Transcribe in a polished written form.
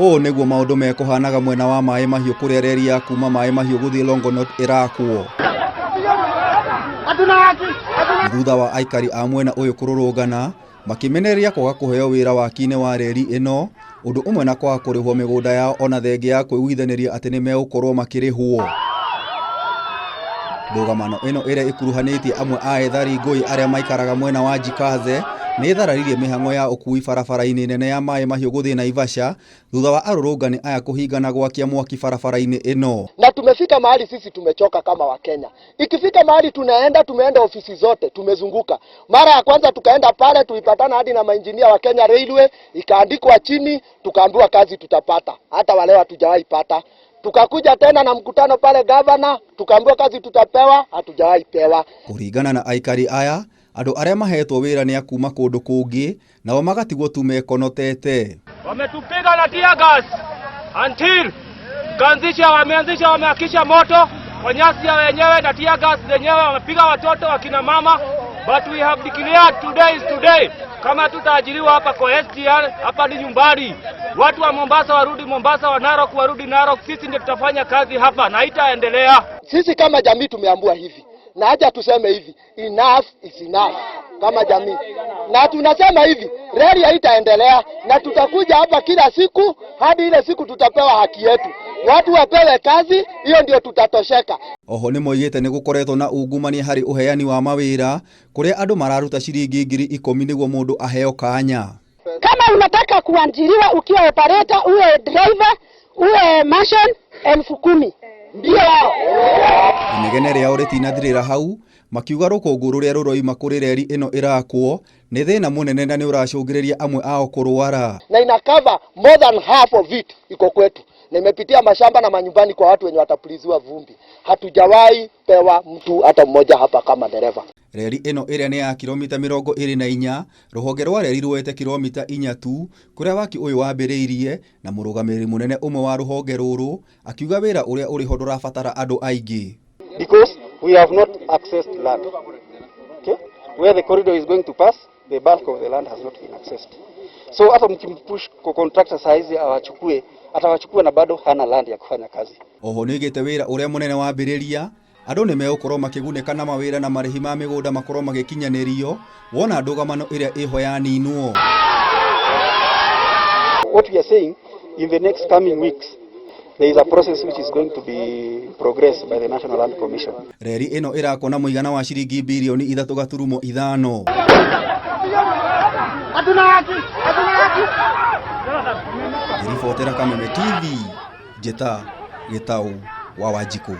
O niguo maundu mekuhanaga mwena wa Mai Mahiu kuria reri ya kuma Mai Mahiu guthii Longonot irakwo. Thutha wa aikari a mwena uyu kururungana makimenereria kwaga kuheo wira wakine wa reri ino, undu umwe na kwaga kurihwo migunda yao ona thengia ya kwiguithaniria ati ni megukorwo makirihwo. Ndũgamano ino iria ikuruhanitie amwe a ethari ngũi aria maikaraga mwena wa Njikaze nĩ thararirie mĩhang'o ya ũkui barabara-inĩ nene ya Mai Mahiu guthii Naivasha thutha wa arũrũngani aya kũhingana gwakia mwaki barabara-inĩ ino. Na tumefika mahali sisi tumechoka kama Wakenya. Ikifika mahali tumeenda ofisi zote, tumezunguka. Mara ya kwanza tukaenda pale, tulipatana hadi na mainjinia wa Kenya Railway, ikaandikwa chini, tukaambiwa kazi tutapata. Hata wale hatujawahi pata. Tukakuja tena na mkutano pale governor, tukaambiwa kazi tutapewa, hatujawahi pewa. Kuringana na aikari aya, andu aria mahetwo wira ni akuma kundu kungi nao magatigwo tu mekonotete. Wametupiga na tear gas until wameakisha moto kwa nyasi ya wenyewe na tear gas zenyewe, wamepiga watoto wakina mama, but we have declared today is today. Kama tutaajiriwa hapa kwa SGR, hapa ni nyumbani. Watu wa Mombasa warudi Mombasa, wa Narok warudi Narok, sisi ndio tutafanya kazi hapa na itaendelea. Sisi kama jamii tumeambiwa hivi. Na haja tuseme hivi, enough is enough kama jamii. Na tunasema hivi, reli haitaendelea na tutakuja hapa kila siku hadi ile siku tutapewa haki yetu. Watu wapewe kazi, hiyo ndio tutatosheka. Oho ni moigite ni gukoretwo na ungumania hari uheani wa mawira kuria andu mararuta ciringi 10,000 niguo mundu aheo kanya. Kama unataka kuajiriwa ukiwa operator, uwe driver, uwe marshal, 10,000. Ndio. Inegene ria ritinathirira hau makiuga rukungu ruria ruroima kuri reri ino irakwo ni thina munene na ni uracungiriria amwe ao kurwara. Na ina cover more than half of it iko kwetu. Nimepitia mashamba na manyumbani kwa watu wenye watapuliziwa vumbi. Hatujawahi pewa mtu hata mmoja hapa kama dereva. Reri ino iria ni ya kilomita 24, ruhonge rwa reri ruete kilomita 4 tu kuria waki uyu wambiriirie, na murugamiri munene umwe wa ruhonge ruru akiuga wira uria uri ho ndurabatara andu aingi. Because we have not accessed land. Okay? Where the corridor is going to pass, the bulk of the land has not been accessed. So hata mkimpush kwa contractor saizi atawachukue na bado hana land ya kufanya kazi. Oho nigite wira uria munene wambiriria, andu ni megukorwo makiguneka na mawira na marihi ma migunda makorwo magikinyanirio wona ndugamano iria iho ya ninwo. What we are saying, in the next coming weeks there is a process which is going to be progressed by the National Land Commission. Reri ino irakwo na muigana wa ciringi bilioni 3.5. Ribotera Kameme TV, Jeta Gitau wa Wanjiku.